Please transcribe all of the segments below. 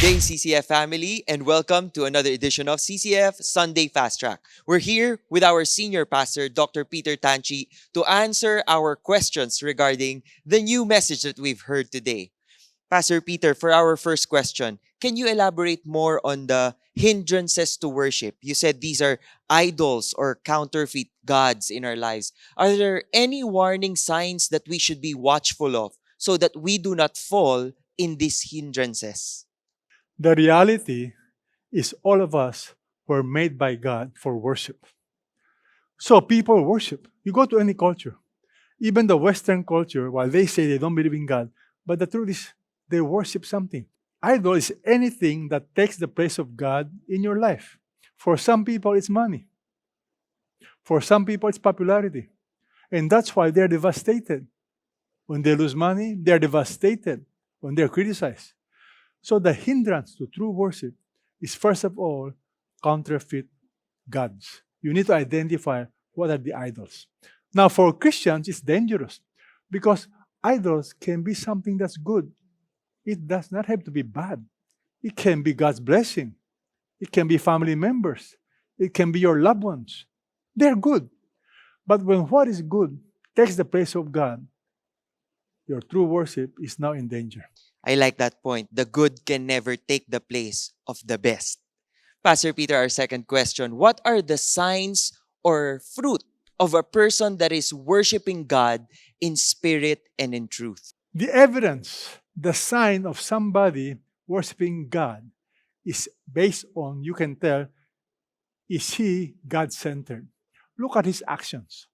day, CCF family, and welcome to another edition of CCF Sunday Fast Track. We're here with our senior pastor, Dr. Peter Tanchi, to answer our questions regarding the new message that we've heard today. Pastor Peter, for our first question, can you elaborate more on the hindrances to worship? You said these are idols or counterfeit gods in our lives. Are there any warning signs that we should be watchful of so that we do not fall in these hindrances? The reality is all of us were made by God for worship. So people worship. You go to any culture, even the Western culture, while they say they don't believe in God, but the truth is they worship something. Idol is anything that takes the place of God in your life. For some people, it's money. For some people, it's popularity. And that's why they're devastated. When they lose money, they're devastated when they're criticized. So the hindrance to true worship is, first of all, counterfeit gods. You need to identify what are the idols. Now, for Christians, it's dangerous because idols can be something that's good. It does not have to be bad. It can be God's blessing. It can be family members. It can be your loved ones. They're good. But when what is good takes the place of God, your true worship is now in danger. I like that point. The good can never take the place of the best. Pastor Peter, our second question. What are the signs or fruit of a person that is worshiping God in spirit and in truth? The evidence, the sign of somebody worshiping God is based on, you can tell, is he God-centered? Look at his actions.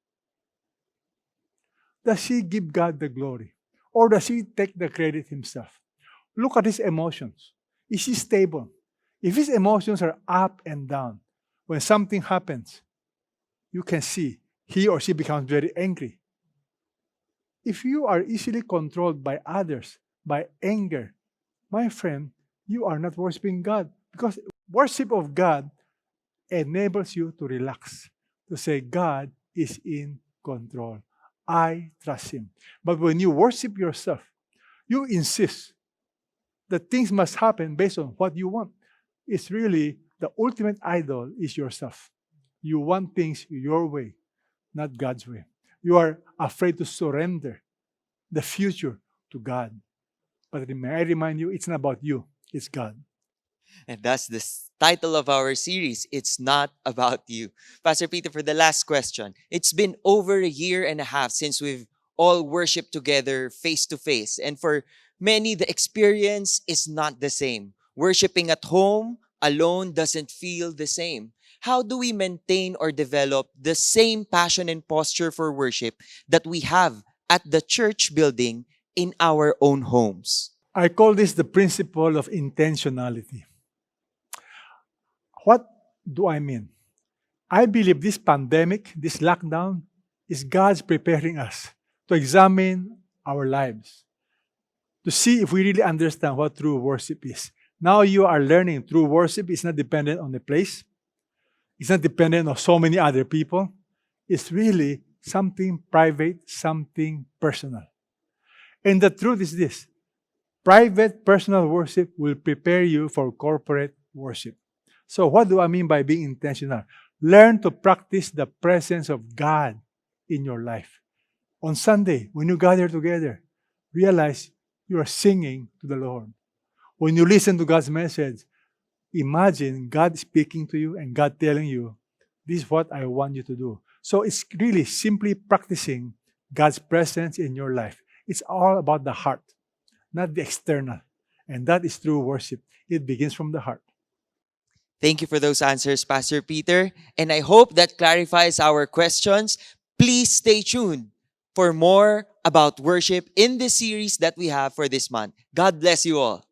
Does he give God the glory? Or does he take the credit himself? Look at his emotions. Is he stable? If his emotions are up and down, when something happens, you can see he or she becomes very angry. If you are easily controlled by others, by anger, my friend, you are not worshiping God, because worship of God enables you to relax, to say, God is in control. I trust Him. But when you worship yourself, you insist that things must happen based on what you want. It's really the ultimate idol is yourself. You want things your way, not God's way. You are afraid to surrender the future to God. But may I remind you, it's not about you, it's God. And that's the title of our series. It's not about you. Pastor Peter, for the last question. It's been over a year and a half since we've all worshiped together face to face. And for many, the experience is not the same. Worshiping at home alone doesn't feel the same. How do we maintain or develop the same passion and posture for worship that we have at the church building in our own homes? I call this the principle of intentionality. What do I mean? I believe this pandemic, this lockdown, is God's preparing us to examine our lives, to see if we really understand what true worship is. Now you are learning true worship is not dependent on the place. It's not dependent on so many other people. It's really something private, something personal. And the truth is this: private, personal worship will prepare you for corporate worship. So what do I mean by being intentional? Learn to practice the presence of God in your life. On Sunday, when you gather together, realize you are singing to the Lord. When you listen to God's message, imagine God speaking to you and God telling you, this is what I want you to do. So it's really simply practicing God's presence in your life. It's all about the heart, not the external. And that is true worship. It begins from the heart. Thank you for those answers, Pastor Peter. And I hope that clarifies our questions. Please stay tuned for more about worship in this series that we have for this month. God bless you all.